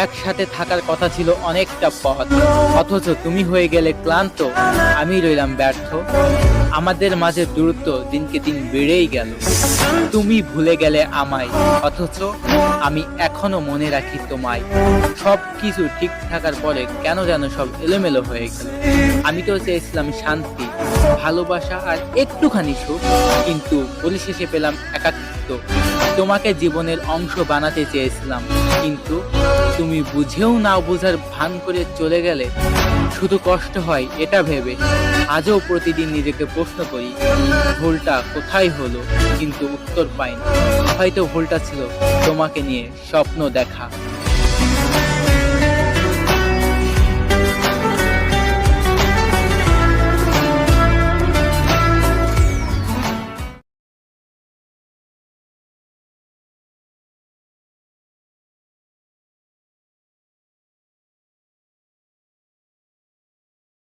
একসাথে থাকার কথা ছিল অনেকটা পথ, অথচ তুমি হয়ে গেলে ক্লান্ত, আমি রইলাম ব্যর্থ। আমাদের মাঝে দূরত্ব দিনকে দিন বেড়েই গেল। তুমি ভুলে গেলে আমায়, অথচ আমি এখনো মনে রাখি তোমায়। সব কিছু ঠিক থাকার পরে কেন যেন সব এলোমেলো হয়ে গেল। আমি তো চেয়েছিলাম শান্তি, ভালোবাসা আর একটুখানি সুখ, কিন্তু পরিশেষে পেলাম একাকিত্ব। তোমাকে জীবনের অংশ বানাতে চেয়েছিলাম, কিন্তু তুমি বুঝেও না বোঝার ভান করে চলে গেলে। শুধু কষ্ট হয় এটা ভেবে আজও প্রতিদিন নিজেকে প্রশ্ন করি, ভুলটা কোথায় হলো, কিন্তু উত্তর পাই না। হয়তো ভুলটা ছিল তোমাকে নিয়ে স্বপ্ন দেখা।